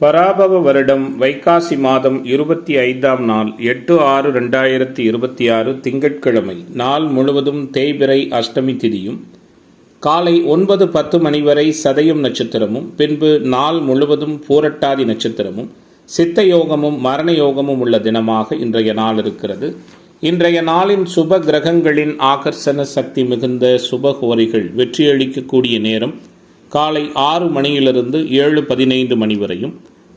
பராபவ வருடம் வைகாசி மாதம் 25ஆம் நாள் 8/6/2026 திங்கட்கிழமை. நாள் முழுவதும் தேய்பிறை அஷ்டமி திதியும், காலை 9:10 மணி வரை சதயம் நட்சத்திரமும், பின்பு நாள் முழுவதும் பூரட்டாதி நட்சத்திரமும், சித்த யோகமும் மரண யோகமும் உள்ள தினமாக இன்றைய நாள் இருக்கிறது. இன்றைய நாளின் சுப கிரகங்களின் ஆகர்ஷண சக்தி மிகுந்த சுபகோரிகள் வெற்றியளிக்கக்கூடிய நேரம் காலை 6 மணியிலிருந்து 7:15 மணி வரையும்,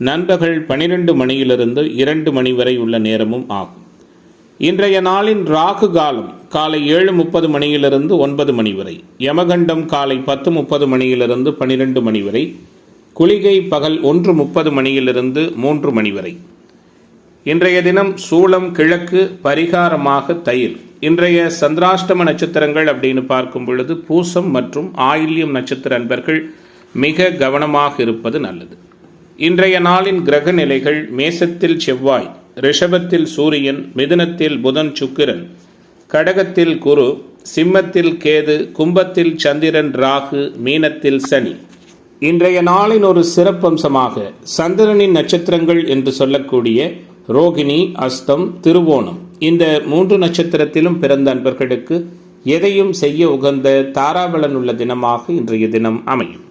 நண்பகல் 12 மணியிலிருந்து 2 மணி வரை உள்ள நேரமும் ஆகும். இன்றைய நாளின் ராகு காலம் காலை 7:30 மணியிலிருந்து 9 மணி வரை, யமகண்டம் காலை 10:30 மணியிலிருந்து 12 மணி வரை, குளிகை பகல் 1:30 மணியிலிருந்து 3 மணி வரை. இன்றைய தினம் சூலம் கிழக்கு, பரிகாரமாக தயிர். இன்றைய சந்திராஷ்டம நட்சத்திரங்கள் அப்படின்னு பார்க்கும் பொழுது பூசம் மற்றும் ஆயில்யம் நட்சத்திர அன்பர்கள் மிக கவனமாக இருப்பது நல்லது. இன்றைய நாளின் கிரக நிலைகள்: மேசத்தில் செவ்வாய், ரிஷபத்தில் சூரியன், மிதுனத்தில் புதன் சுக்கிரன், கடகத்தில் குரு, சிம்மத்தில் கேது, கும்பத்தில் சந்திரன் ராகு, மீனத்தில் சனி. இன்றைய நாளின் ஒரு சிறப்பம்சமாக சந்திரனின் நட்சத்திரங்கள் என்று சொல்லக்கூடிய ரோகிணி, அஸ்தம், திருவோணம், இந்த 3 நட்சத்திரத்திலும் பிறந்த அன்பர்களுக்கு எதையும் செய்ய உகந்த தாராபலன் உள்ள தினமாக இன்றைய தினம் அமையும்.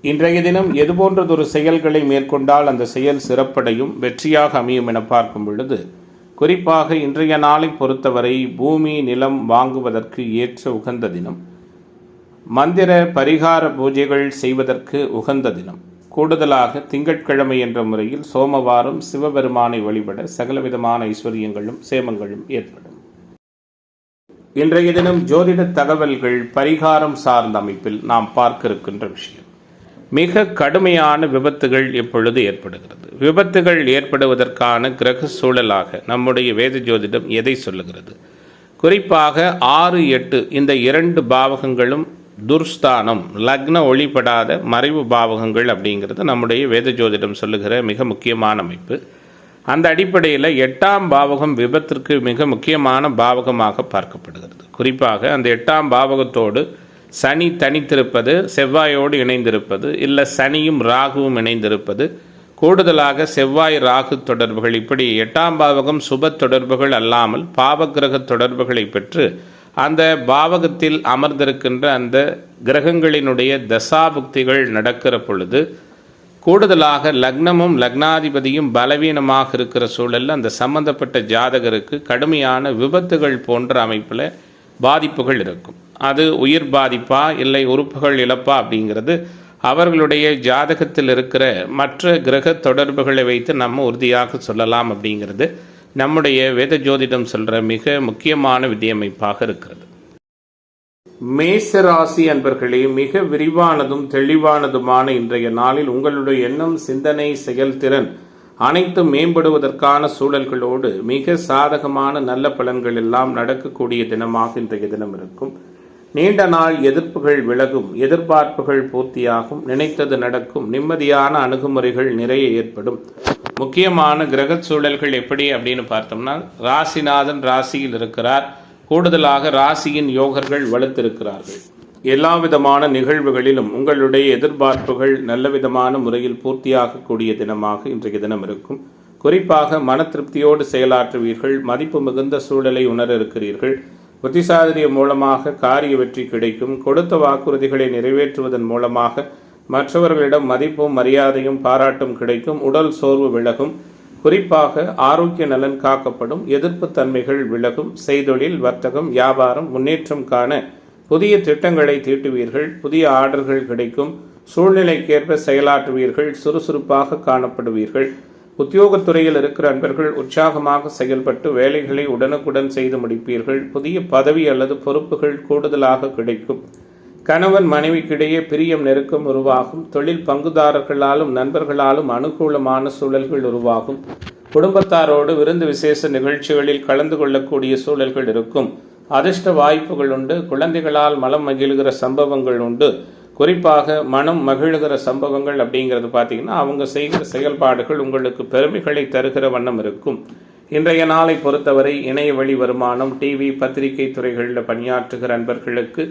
இன்றைய தினம் எதுபோன்றதொரு செயல்களை மேற்கொண்டால் அந்த செயல் சிறப்படையும் வெற்றியாக அமையும் என பார்க்கும் பொழுது, குறிப்பாக இன்றைய நாளை பொறுத்தவரை பூமி நிலம் வாங்குவதற்கு ஏற்ற உகந்த தினம், மந்திர பரிகார பூஜைகள் செய்வதற்கு உகந்த தினம். கூடுதலாக திங்கட்கிழமை என்ற முறையில் சோமவாரம் சிவபெருமானை வழிபட சகலவிதமான ஐஸ்வர்யங்களும் சேமங்களும் ஏற்படும். இன்றைய தினம் ஜோதிட தகவல்கள் பரிகாரம் சார்ந்த அமைப்பில் நாம் பார்க்க இருக்கின்ற விஷயம், மிக கடுமையான விபத்துகள் எப்பொழுது ஏற்படுகிறது, விபத்துகள் ஏற்படுவதற்கான கிரக சூழலாக நம்முடைய வேத ஜோதிடம் எதை சொல்லுகிறது? குறிப்பாக 6, 8 இந்த 2 பாவகங்களும் துர்ஸ்தானம், லக்ன ஒளிப்படாத மறைவு பாவகங்கள் அப்படிங்கிறது நம்முடைய வேத ஜோதிடம் சொல்லுகிற மிக முக்கியமான அமைப்பு. அந்த அடிப்படையில் 8ஆம் பாவகம் விபத்திற்கு மிக முக்கியமான பாவகமாக பார்க்கப்படுகிறது. குறிப்பாக அந்த 8ஆம் பாவகத்தோடு சனி தனித்திருப்பது, செவ்வாயோடு இணைந்திருப்பது, இல்லை சனியும் ராகுவும் இணைந்திருப்பது, கூடுதலாக செவ்வாய் ராகு தொடர்புகள், இப்படி 8ஆம் பாவகம் சுப தொடர்புகள் அல்லாமல் பாவகிரக தொடர்புகளை பெற்று அந்த பாவகத்தில் அமர்ந்திருக்கின்ற அந்த கிரகங்களினுடைய தசாபுக்திகள் நடக்கிற பொழுது, கூடுதலாக லக்னமும் லக்னாதிபதியும் பலவீனமாக இருக்கிற சூழலில் அந்த சம்பந்தப்பட்ட ஜாதகருக்கு கடுமையான விபத்துகள் போன்ற அமைப்பில் பாதிப்புகள் இருக்கும். அது உயிர் பாதிப்பா இல்லை உறுப்புகள் இழப்பா அப்படிங்கிறது அவர்களுடைய ஜாதகத்தில் இருக்கிற மற்ற கிரக தொடர்புகளை வைத்து நம்ம உறுதியாக சொல்லலாம். அப்படிங்கிறது நம்முடைய வேத ஜோதிடம் சொல்கிற மிக முக்கியமான விதியமைப்பாக இருக்கிறது. மேசராசி அன்பர்களே, மிக விரிவானதும் தெளிவானதுமான இன்றைய நாளில் உங்களுடைய எண்ணம், சிந்தனை, செயல்திறன் அனைத்தும் மேம்படுவதற்கான சூழல்களோடு மிக சாதகமான நல்ல பலன்கள் எல்லாம் நடக்கக்கூடிய தினமாக இன்றைய தினம் இருக்கும். நீண்ட நாள் எதிர்ப்புகள் விலகும், எதிர்பார்ப்புகள் பூர்த்தியாகும், நினைத்தது நடக்கும், நிம்மதியான அணுகுமுறைகள் நிறைய ஏற்படும். முக்கியமான கிரக சூழல்கள் எப்படி அப்படின்னு பார்த்தோம்னா, ராசிநாதன் ராசியில் இருக்கிறார். கூடுதலாக ராசியின் யோகர்கள் வலுத்திருக்கிறார்கள். எல்லா விதமான நிகழ்வுகளிலும் உங்களுடைய எதிர்பார்ப்புகள் நல்ல விதமான முறையில் பூர்த்தியாகக்கூடிய தினமாக இன்றைய தினம் இருக்கும். குறிப்பாக மன திருப்தியோடு செயலாற்றுவீர்கள். மதிப்பு மிகுந்த சூழலை உணர இருக்கிறீர்கள். புத்திசாலியம் மூலமாக காரிய வெற்றி கிடைக்கும். கொடுத்த வாக்குறுதிகளை நிறைவேற்றுவதன் மூலமாக மற்றவர்களிடம் மதிப்பும் மரியாதையும் பாராட்டும் கிடைக்கும். உடல் சோர்வு விலகும். குறிப்பாக ஆரோக்கிய நலன் காக்கப்படும். எதிர்ப்பு தன்மைகள் விலகும். செய்தொழில், வர்த்தகம், வியாபாரம் முன்னேற்றம் காண புதிய திட்டங்களை தீட்டுவீர்கள். புதிய ஆர்டர்கள் கிடைக்கும். சூழ்நிலைக்கேற்ப செயலாற்றுவீர்கள். சுறுசுறுப்பாக காணப்படுவீர்கள். உத்தியோகத்துறையில் இருக்கிற அன்பர்கள் உற்சாகமாக செயல்பட்டு வேலைகளை உடனுக்குடன் செய்து முடிப்பீர்கள். புதிய பதவி அல்லது பொறுப்புகள் கூடுதலாக கிடைக்கும். கணவன் மனைவிக்கிடையே பிரியம் நெருக்கம் உருவாகும். தொழில் பங்குதாரர்களாலும் நண்பர்களாலும் அனுகூலமான சூழல்கள் உருவாகும். குடும்பத்தாரோடு விருந்து விசேஷ நிகழ்ச்சிகளில் கலந்து கொள்ளக்கூடிய சூழல்கள் இருக்கும். அதிர்ஷ்ட வாய்ப்புகள் உண்டு. குழந்தைகளால் மனம் மகிழ்கிற சம்பவங்கள் உண்டு. குறிப்பாக மனம் மகிழ்கிற சம்பவங்கள் அப்படிங்கிறது பார்த்தீங்கன்னா, அவங்க செய்கிற செயல்பாடுகள் உங்களுக்கு பெருமைகளை தருகிற வண்ணம் இருக்கும். இன்றைய நாளை பொறுத்தவரை இணைய வழி வருமானம், டிவி, பத்திரிகை துறைகளில் பணியாற்றுகிற அன்பர்களுக்கு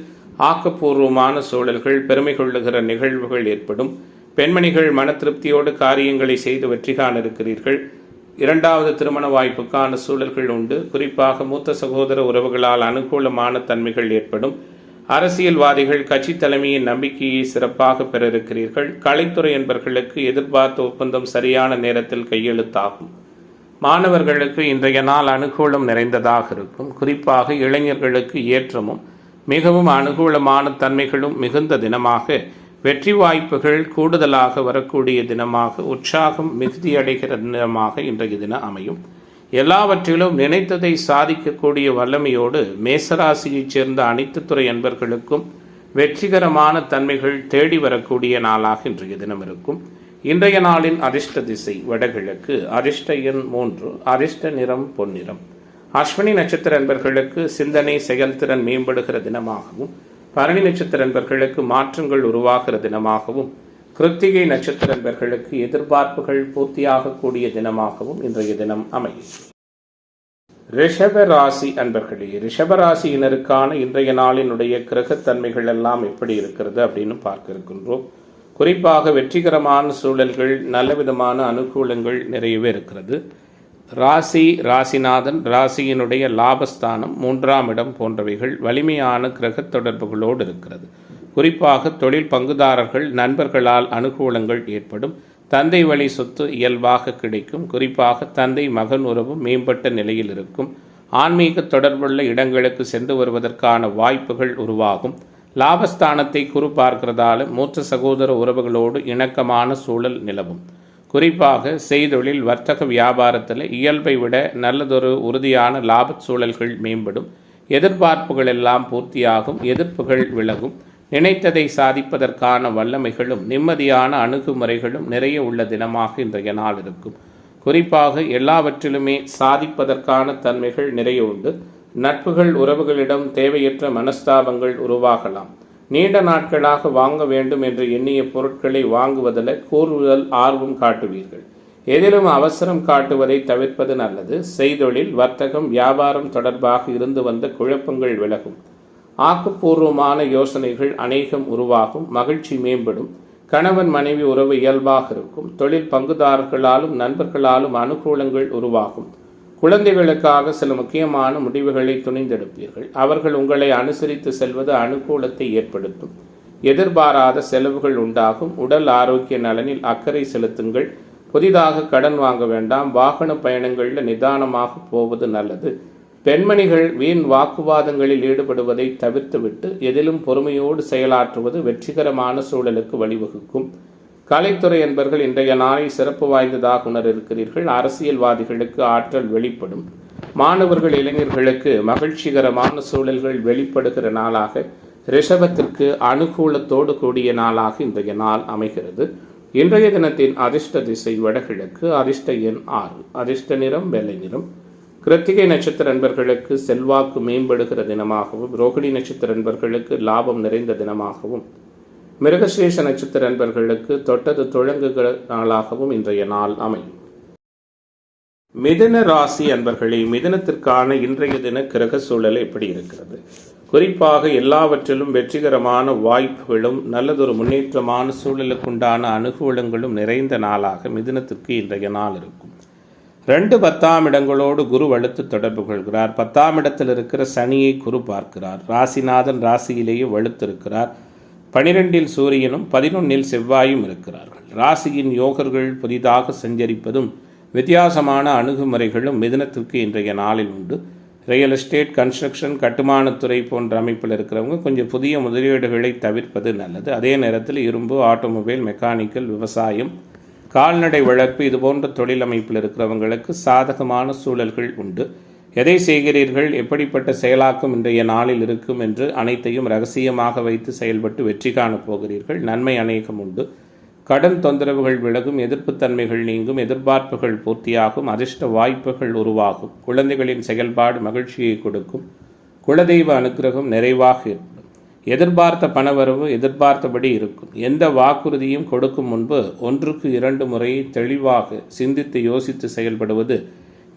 ஆக்கப்பூர்வமான சூழல்கள், பெருமை கொள்ளுகிற நிகழ்வுகள் ஏற்படும். பெண்மணிகள் மன திருப்தியோடு காரியங்களை செய்து வெற்றி காண இருக்கிறீர்கள். இரண்டாவது திருமண வாய்ப்புக்கான சூழல்கள் உண்டு. குறிப்பாக மூத்த சகோதர உறவுகளால் அனுகூலமான தன்மைகள் ஏற்படும். அரசியல்வாதிகள் கட்சி தலைமையின் நம்பிக்கையை சிறப்பாக பெற இருக்கிறீர்கள். கலைத்துறை என்பவர்களுக்கு எதிர்பார்த்த ஒப்பந்தம் சரியான நேரத்தில் கையெழுத்தாகும். மாணவர்களுக்கு இன்றைய நாள் அனுகூலம் நிறைந்ததாக இருக்கும். குறிப்பாக இளைஞர்களுக்கு ஏற்றமும் மிகவும் அனுகூலமான தன்மைகளும் மிகுந்த தினமாக, வெற்றி வாய்ப்புகள் கூடுதலாக வரக்கூடிய தினமாக, உற்சாகம் மிகுதியடைகிற தினமாக இன்றைய தினம் அமையும். எல்லாவற்றிலும் நினைத்ததை சாதிக்கக்கூடிய வல்லமையோடு மேசராசியைச் சேர்ந்த அனைத்து துறை அன்பர்களுக்கும் வெற்றிகரமான தன்மைகள் தேடி வரக்கூடிய நாளாக இன்றைய தினம் இருக்கும். இன்றைய நாளின் அதிர்ஷ்ட திசை வடகிழக்கு, அதிர்ஷ்ட எண் 3, அதிர்ஷ்ட நிறம் பொன்னிறம். அஸ்வினி நட்சத்திர அன்பர்களுக்கு சிந்தனை செயல்திறன் மேம்படுகிற தினமாகவும், பரணி நட்சத்திர அன்பர்களுக்கு மாற்றங்கள் உருவாகிற தினமாகவும், கிருத்திகை நட்சத்திர அன்பர்களுக்கு எதிர்பார்ப்புகள் பூர்த்தியாகக்கூடிய தினமாகவும் இன்றைய தினம் அமையும். ரிஷபராசி அன்பர்களே, ரிஷபராசியினருக்கான இன்றைய நாளினுடைய கிரகத்தன்மைகள் எல்லாம் எப்படி இருக்கிறது அப்படின்னு பார்க்க இருக்கின்றோம். குறிப்பாக வெற்றிகரமான சூழல்கள், நல்ல விதமான அனுகூலங்கள் நிறையவே இருக்கிறது. ராசிநாதன், ராசியினுடைய லாபஸ்தானம், 3ஆம் இடம் போன்றவைகள் வலிமையான கிரக தொடர்புகளோடு இருக்கிறது. குறிப்பாக தொழில் பங்குதாரர்கள், நண்பர்களால் அனுகூலங்கள் ஏற்படும். தந்தை வழி சொத்து இயல்பாக கிடைக்கும். குறிப்பாக தந்தை மகன் உறவு மேம்பட்ட நிலையில் இருக்கும். ஆன்மீக தொடர்புள்ள இடங்களுக்கு சென்று வருவதற்கான வாய்ப்புகள் உருவாகும். லாபஸ்தானத்தை குரு பார்க்கிறதால மூத்த சகோதர உறவுகளோடு இணக்கமான சூழல் நிலவும். குறிப்பாக செய்தொழில், வர்த்தக வியாபாரத்தில் இயல்பை விட நல்லதொரு உறுதியான லாப சூழல்கள் மேம்படும். எதிர்பார்ப்புகள் எல்லாம் பூர்த்தியாகும். எதிர்ப்புகள் விலகும். நினைத்ததை சாதிப்பதற்கான வல்லமைகளும் நிம்மதியான அணுகுமுறைகளும் நிறைய உள்ள தினமாக இன்றைய நாள் இருக்கும். குறிப்பாக எல்லாவற்றிலுமே சாதிப்பதற்கான தன்மைகள் நிறைய உண்டு. நட்புகள், உறவுகளிடம் தேவையற்ற மனஸ்தாபங்கள் உருவாகலாம். நீண்ட நாட்களாக வாங்க வேண்டும் என்று எண்ணிய பொருட்களை வாங்குவதில் கூடுதல் ஆர்வம் காட்டுவீர்கள். எதிலும் அவசரம் காட்டுவதை தவிர்ப்பது நல்லது. செய்தொழில், வர்த்தகம், வியாபாரம் தொடர்பாக இருந்து வந்த குழப்பங்கள் விலகும். ஆக்கப்பூர்வமான யோசனைகள் அநேகம் உருவாகும். மகிழ்ச்சி மேம்படும். கணவன் மனைவி உறவு இயல்பாக இருக்கும். தொழில் பங்குதாரர்களாலும் நண்பர்களாலும் அனுகூலங்கள் உருவாகும். குழந்தைகளுக்காக சில முக்கியமான முடிவுகளை துணிந்தெடுப்பீர்கள். அவர்கள் உங்களை அனுசரித்து செல்வது அனுகூலத்தை ஏற்படுத்தும். எதிர்பாராத செலவுகள் உண்டாகும். உடல் ஆரோக்கிய நலனில் அக்கறை செலுத்துங்கள். புதிதாக கடன் வாங்க வேண்டாம். வாகன பயணங்களில் நிதானமாக போவது நல்லது. பெண்மணிகள் வீண் வாக்குவாதங்களில் ஈடுபடுவதை தவிர்த்துவிட்டு எதிலும் பொறுமையோடு செயலாற்றுவது வெற்றிகரமான சூழலுக்கு வழிவகுக்கும். கலைத்துறை என்பவர்கள் இன்றைய நாளை சிறப்பு வாய்ந்ததாக உணர இருக்கிறீர்கள். அரசியல்வாதிகளுக்கு ஆற்றல் வெளிப்படும். மாணவர்கள், இளைஞர்களுக்கு மகிழ்ச்சிகரமான சூழல்கள் வெளிப்படுகிற நாளாக, ரிஷபத்திற்கு அனுகூலத்தோடு கூடிய நாளாக இன்றைய நாள் அமைகிறது. இன்றைய தினத்தின் அதிர்ஷ்ட திசை வடகிழக்கு, அதிர்ஷ்ட எண் 6, அதிர்ஷ்ட நிறம் வெள்ளை நிறம். கிருத்திகை நட்சத்திர அன்பர்களுக்கு செல்வாக்கு மேம்படுகிற தினமாகவும், ரோகிணி நட்சத்திர அன்பர்களுக்கு லாபம் நிறைந்த தினமாகவும், மிருகசீரிஷ நட்சத்திர அன்பர்களுக்கு தொட்டது தொடங்குகிற நாளாகவும் இன்றைய நாள் அமையும். மிதுன ராசி அன்பர்களே, மிதுனத்திற்கான இன்றைய தின கிரக சூழல் எப்படி இருக்கிறது? குறிப்பாக எல்லாவற்றிலும் வெற்றிகரமான வாய்ப்புகளும் நல்லதொரு முன்னேற்றமான சூழலுக்குண்டான அனுகூலங்களும் நிறைந்த நாளாக மிதுனத்திற்கு இன்றைய நாள் இருக்கும். 2 10ஆம் இடங்களோடு குரு வலுத்து தொடர்பு கொள்கிறார். 10ஆம் இடத்தில் இருக்கிற சனியை குரு பார்க்கிறார். ராசிநாதன் ராசியிலேயே வலுத்திருக்கிறார். 12இல் சூரியனும் 11இல் செவ்வாயும் இருக்கிறார்கள். ராசியின் யோகர்கள் புதிதாக சஞ்சரிப்பதும் வித்தியாசமான அணுகுமுறைகளும் மிதுனத்திற்கு இன்றைய நாளில் உண்டு. ரியல் எஸ்டேட், கன்ஸ்ட்ரக்ஷன், கட்டுமானத்துறை போன்ற அமைப்பில் இருக்கிறவங்க கொஞ்சம் புதிய முதலீடுகளை தவிர்ப்பது நல்லது. அதே நேரத்தில் இரும்பு, ஆட்டோமொபைல், மெக்கானிக்கல், விவசாயம், கால்நடை வளர்ப்பு இது போன்ற தொழில் அமைப்பில் இருக்கிறவங்களுக்கு சாதகமான சூழல்கள் உண்டு. எதை செய்கிறீர்கள், எப்படிப்பட்ட செயலாக்கம் இன்றைய நாளில் இருக்கும் என்று அனைத்தையும் ரகசியமாக வைத்து செயல்பட்டு வெற்றி காணப் போகிறீர்கள். நன்மை அநேகம் உண்டு. கடன் தொந்தரவுகள் விலகும். எதிர்ப்புத்தன்மைகள் நீங்கும். எதிர்பார்ப்புகள் பூர்த்தியாகும். அதிர்ஷ்ட வாய்ப்புகள் உருவாகும். குழந்தைகளின் செயல்பாடு மகிழ்ச்சியை கொடுக்கும். குலதெய்வ அனுக்கிரகம் நிறைவாக ஏற்படும். எதிர்பார்த்த பணவரவு எதிர்பார்த்தபடி இருக்கும். எந்த வாக்குறுதியும் கொடுக்கும் முன்பு 1க்கு 2 முறை தெளிவாக சிந்தித்து யோசித்து செயல்படுவது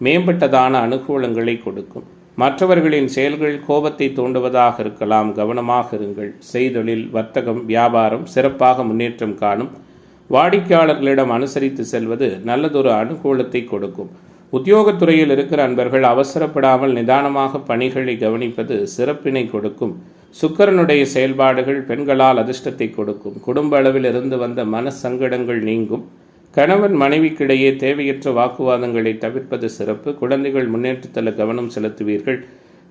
மேம்பட்டதான அனுகூலங்களை கொடுக்கும். மற்றவர்களின் செயல்கள் கோபத்தை தூண்டுவதாக இருக்கலாம். கவனமாக இருங்கள். செய்தொழில், வர்த்தகம், வியாபாரம் சிறப்பாக முன்னேற்றம் காணும். வாடிக்கையாளர்களிடம் அனுசரித்து செல்வது நல்லதொரு அனுகூலத்தை கொடுக்கும். உத்தியோகத்துறையில் இருக்கிற அன்பர்கள் அவசரப்படாமல் நிதானமாக பணிகளை கவனிப்பது சிறப்பினை கொடுக்கும். சுக்கிரனுடைய செயல்பாடுகள் பெண்களால் அதிர்ஷ்டத்தை கொடுக்கும். குடும்ப அளவில் இருந்து வந்த மன சங்கடங்கள் நீங்கும். கணவன் மனைவிக்கிடையே தேவையற்ற வாக்குவாதங்களை தவிர்ப்பது சிறப்பு. குழந்தைகள் முன்னேற்றத்தில் கவனம் செலுத்துவீர்கள்.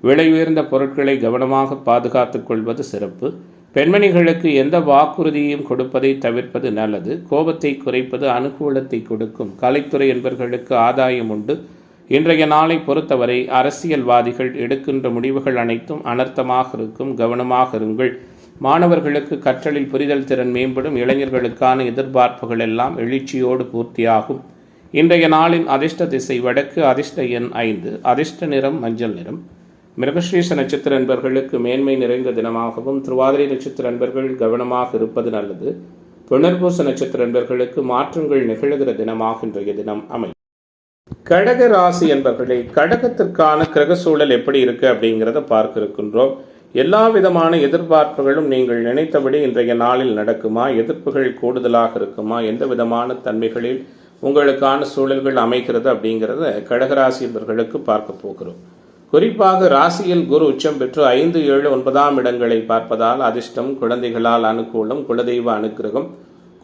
விலை உயர்ந்த பொருட்களை கவனமாக பாதுகாத்துக் கொள்வது சிறப்பு. பெண்மணிகளுக்கு எந்த வாக்குறுதியையும் கொடுப்பதை தவிர்ப்பது நல்லது. கோபத்தை குறைப்பது அனுகூலத்தை கொடுக்கும். கலைத்துறை என்பவர்களுக்கு ஆதாயம் உண்டு. இன்றைய நாளை பொறுத்தவரை அரசியல்வாதிகள் எடுக்கின்ற முடிவுகள் அனைத்தும் அனர்த்தமாக இருக்கும். கவனமாக இருங்கள். மாணவர்களுக்கு கற்றலில் புரிதல் திறன் மேம்படும். இளைஞர்களுக்கான எதிர்பார்ப்புகள் எல்லாம் எழுச்சியோடு பூர்த்தியாகும். இன்றைய நாளின் அதிர்ஷ்ட திசை வடக்கு. அதிர்ஷ்ட எண் 5. அதிர்ஷ்ட நிறம் மஞ்சள் நிறம். மிருகஸ்ரீஷ நட்சத்திர அன்பர்களுக்கு மேன்மை நிறைந்த தினமாகவும், திருவாதிரை நட்சத்திர அன்பர்கள் கவனமாக இருப்பது நல்லது. புனர்பூச நட்சத்திர அன்பர்களுக்கு மாற்றங்கள் நிகழ்கிற தினமாக இன்றைய தினம் அமையும். கடக ராசி என்பர்களே, கடகத்திற்கான கிரக சூழல் எப்படி இருக்கு அப்படிங்கிறத பார்க்க இருக்கின்றோம். எல்லா விதமான எதிர்பார்ப்புகளும் நீங்கள் நினைத்தபடி இன்றைய நாளில் நடக்குமா? எதிர்ப்புகள் கூடுதலாக இருக்குமா? எந்த விதமான தன்மைகளில் உங்களுக்கான சூழல்கள் அமைகிறது அப்படிங்கிறத கடகராசி என்பர்களுக்கு பார்க்க போகிறோம். குறிப்பாக ராசியில் குரு உச்சம் பெற்று 5, 7, 9ஆம் இடங்களை பார்ப்பதால் அதிர்ஷ்டம், குழந்தைகளால் அனுகூலம், குலதெய்வ அனுக்கிரகம்,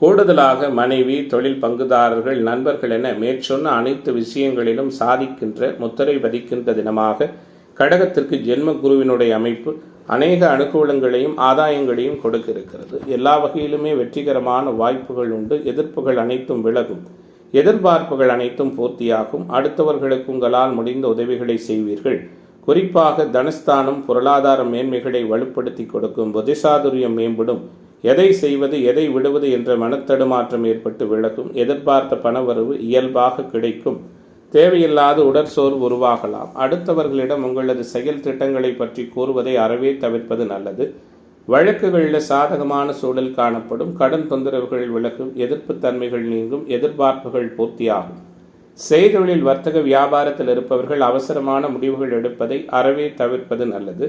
கூடுதலாக மனைவி, தொழில் பங்குதாரர்கள், நண்பர்கள் என மேற்சொன்ன அனைத்து விஷயங்களிலும் சாதிக்கின்ற, முத்திரை பதிக்கின்ற தினமாக கடகத்திற்கு ஜென்ம குருவினுடைய அமைப்பு அநேக அனுகூலங்களையும் ஆதாயங்களையும் கொடுக்க இருக்கிறது. எல்லா வகையிலுமே வெற்றிகரமான வாய்ப்புகள் உண்டு. எதிர்ப்புகள் அனைத்தும் விலகும். எதிர்பார்ப்புகள் அனைத்தும் பூர்த்தியாகும். அடுத்தவர்களுக்கு உங்களால் முடிந்த உதவிகளை செய்வீர்கள். குறிப்பாக தனஸ்தானம் பொருளாதார மேன்மைகளை வலுப்படுத்தி கொடுக்கும். புத்திசாதுரியம் மேம்படும். எதை செய்வது எதை விடுவது என்ற மனத்தடுமாற்றம் ஏற்பட்டு விலகும். எதிர்பார்த்த பணவரவு இயல்பாக கிடைக்கும். தேவையில்லாத உடற்சோர்வு உருவாகலாம். அடுத்தவர்களிடம் உங்களது செயல் திட்டங்களை பற்றி கூறுவதை அறவே தவிர்ப்பது நல்லது. வழக்குகளில் சாதகமான சூழல் காணப்படும். கடன் தொந்தரவுகள் விலகும். எதிர்ப்பு தன்மைகள் நீங்கும். எதிர்பார்ப்புகள் பூர்த்தியாகும். செய்தொழில் வர்த்தக வியாபாரத்தில் இருப்பவர்கள் அவசரமான முடிவுகள் எடுப்பதை அறவே தவிர்ப்பது நல்லது.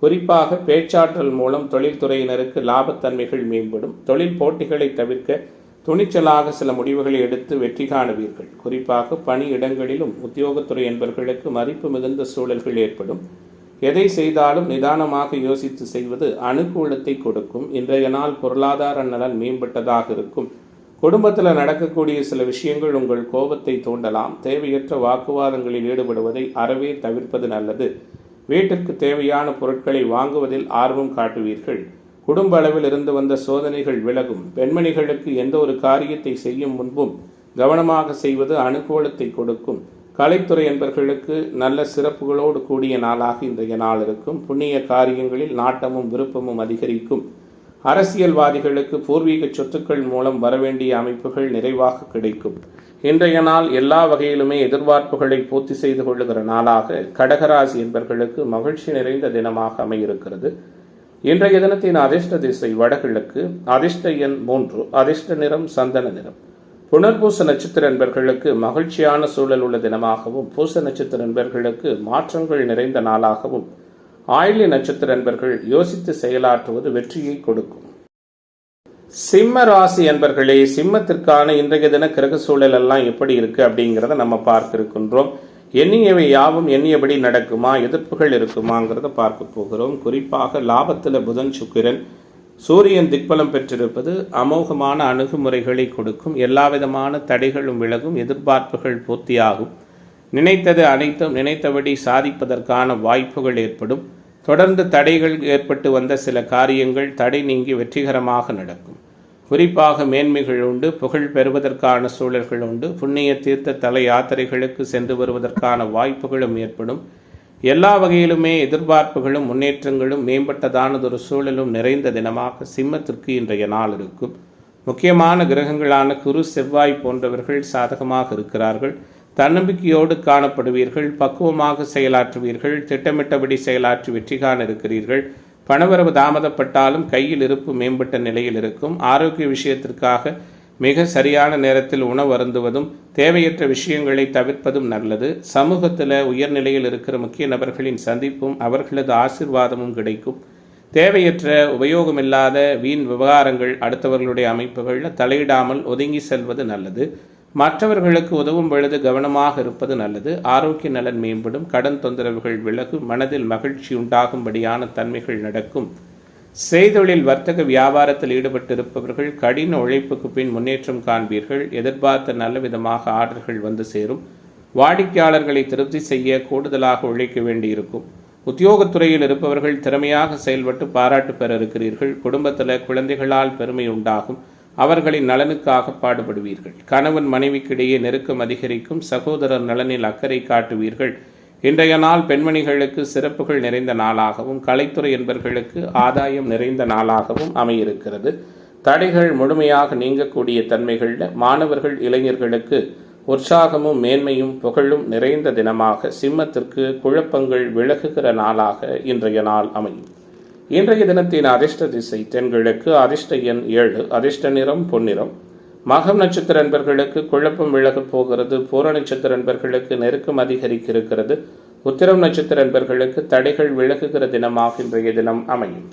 குறிப்பாக பேச்சாற்றல் மூலம் தொழில்துறையினருக்கு லாபத்தன்மைகள் மேம்படும். தொழில் போட்டிகளை தவிர்க்க துணிச்சலாக சில முடிவுகளை எடுத்து வெற்றி காணுவீர்கள். குறிப்பாக பணி இடங்களிலும் உத்தியோகத்துறை என்பவர்களுக்கு மதிப்பு மிகுந்த சூழல்கள் ஏற்படும். எதை செய்தாலும் நிதானமாக யோசித்து செய்வது அனுகூலத்தை கொடுக்கும். இன்றைய நாள் பொருளாதார நலன் மேம்பட்டதாக இருக்கும். குடும்பத்தில் நடக்கக்கூடிய சில விஷயங்கள் உங்கள் கோபத்தை தூண்டலாம். தேவையற்ற வாக்குவாதங்களில் ஈடுபடுவதை அறவே தவிர்ப்பது நல்லது. வீட்டிற்கு தேவையான பொருட்களை வாங்குவதில் ஆர்வம் காட்டுவீர்கள். குடும்ப அளவில் இருந்து வந்த சோதனைகள் விலகும். பெண்மணிகளுக்கு எந்த ஒரு காரியத்தை செய்யும் முன்பும் கவனமாக செய்வது அனுகூலத்தை கொடுக்கும். கலைத்துறை என்பவர்களுக்கு நல்ல சிறப்புகளோடு கூடிய நாளாக இன்றைய நாள் இருக்கும். புண்ணிய காரியங்களில் நாட்டமும் விருப்பமும் அதிகரிக்கும். அரசியல்வாதிகளுக்கு பூர்வீக சொத்துக்கள் மூலம் வரவேண்டிய அமைப்புகள் நிறைவாக கிடைக்கும். இன்றைய நாள் எல்லா வகையிலுமே எதிர்பார்ப்புகளை பூர்த்தி செய்து கொள்ளுகிற நாளாக கடகராசி என்பவர்களுக்கு மகிழ்ச்சி நிறைந்த தினமாக அமையிருக்கிறது. இன்றைய தினத்தின் அதிர்ஷ்ட திசை வடகிழக்கு. அதிர்ஷ்ட எண் 3. அதிர்ஷ்ட நிறம் சந்தன நிறம். புனர்பூச நட்சத்திர நண்பர்களுக்கு மகிழ்ச்சியான சூழல் உள்ள தினமாகவும், பூச நட்சத்திர நண்பர்களுக்கு மாற்றங்கள் நிறைந்த நாளாகவும், ஆயில்ய நட்சத்திர நண்பர்கள் யோசித்து செயலாற்றுவது வெற்றியை கொடுக்கும். சிம்ம ராசி என்பர்களே, சிம்மத்திற்கான இன்றைய தின கிரக சூழல் எல்லாம் எப்படி இருக்கு அப்படிங்கிறத நம்ம பார்க்க இருக்கின்றோம். எண்ணியவை யாவும் எண்ணியபடி நடக்குமா? எதிர்ப்புகள் இருக்குமாங்கிறத பார்க்க போகிறோம். குறிப்பாக லாபத்தில் புதன், சுக்கிரன், சூரியன் திக்பலம் பெற்றிருப்பது அமோகமான அணுகுமுறைகளை கொடுக்கும். எல்லா விதமான தடைகளும் விலகும். எதிர்பார்ப்புகள் பூர்த்தியாகும். நினைத்தது அனைத்தும் நினைத்தபடி சாதிப்பதற்கான வாய்ப்புகள் ஏற்படும். தொடர்ந்து தடைகள் ஏற்பட்டு வந்த சில காரியங்கள் தடை நீங்கி வெற்றிகரமாக நடக்கும். குறிப்பாக மேன்மைகள் உண்டு. புகழ் பெறுவதற்கான சூழல்கள் உண்டு. புண்ணிய தீர்த்த தல யாத்திரைகளுக்கு சென்று வருவதற்கான வாய்ப்புகளும் ஏற்படும். எல்லா வகையிலுமே எதிர்பார்ப்புகளும் முன்னேற்றங்களும் மேம்பட்டதானதொரு சூழலும் நிறைந்த தினமாக சிம்மத்திற்கு இன்றைய நாள் இருக்கும். முக்கியமான கிரகங்களான குரு, செவ்வாய் போன்றவர்கள் சாதகமாக இருக்கிறார்கள். தன்னம்பிக்கையோடு காணப்படுவீர்கள். பக்குவமாக செயலாற்றுவீர்கள். திட்டமிட்டபடி செயலாற்றி வெற்றி காண இருக்கிறீர்கள். பணவரவு தாமதப்பட்டாலும் கையில் இருப்பு மேம்பட்ட நிலையில் இருக்கும். ஆரோக்கிய விஷயத்திற்காக மிக சரியான நேரத்தில் உணவு அருந்துவதும் தேவையற்ற விஷயங்களை தவிர்ப்பதும் நல்லது. சமூகத்தில் உயர்நிலையில் இருக்கிற முக்கிய நபர்களின் சந்திப்பும் அவர்களது ஆசிர்வாதமும் கிடைக்கும். தேவையற்ற உபயோகமில்லாத வீண் விவகாரங்கள் அடுத்தவர்களுடைய அமைப்புகளில் தலையிடாமல் ஒதுங்கி செல்வது நல்லது. மற்றவர்களுக்கு உதவும் பொழுது கவனமாக இருப்பது நல்லது. ஆரோக்கிய நலன் மேம்படும். கடன் தொந்தரவுகள் விலகும். மனதில் மகிழ்ச்சி உண்டாகும்படியான தன்மைகள் நடக்கும். செய்தொழில் வர்த்தக வியாபாரத்தில் ஈடுபட்டிருப்பவர்கள் கடின உழைப்புக்கு பின் முன்னேற்றம் காண்பீர்கள். எதிர்பார்த்த நல்ல விதமாக ஆர்டர்கள் வந்து சேரும். வாடிக்கையாளர்களை திருப்தி செய்ய கூடுதலாக உழைக்க வேண்டியிருக்கும். உத்தியோகத்துறையில் இருப்பவர்கள் திறமையாக செயல்பட்டு பாராட்டு பெற இருக்கிறீர்கள். குடும்பத்தில் குழந்தைகளால் பெருமை உண்டாகும். அவர்களின் நலனுக்காக பாடுபடுவீர்கள். கணவன் மனைவிக்கிடையே நெருக்கம் அதிகரிக்கும். சகோதரர் நலனில் அக்கறை காட்டுவீர்கள். இன்றைய நாள் பெண்மணிகளுக்கு சிறப்புகள் நிறைந்த நாளாகவும் கலைத்துறை என்பவர்களுக்கு ஆதாயம் நிறைந்த நாளாகவும் அமையிருக்கிறது. தடைகள் முழுமையாக நீங்கக்கூடிய தன்மைகளில் மாணவர்கள் இளைஞர்களுக்கு உற்சாகமும் மேன்மையும் புகழும் நிறைந்த தினமாக சிம்மத்திற்கு குழப்பங்கள் விலகுகிற நாளாக இன்றைய நாள் அமையும். இன்றைய தினத்தின் அதிர்ஷ்ட திசை தென்கிழக்கு. அதிர்ஷ்ட எண் 7. அதிர்ஷ்ட நிறம் பொன்னிறம். மகம் நட்சத்திர அன்பர்களுக்கு குழப்பம் விலகப் போகிறது. பூர நட்சத்திர அன்பர்களுக்கு நெருக்கம் அதிகரிக்க இருக்கிறது. உத்திரம் நட்சத்திர அன்பர்களுக்கு தடைகள் விலகுகிற தினமாக இன்றைய தினம் அமையும்.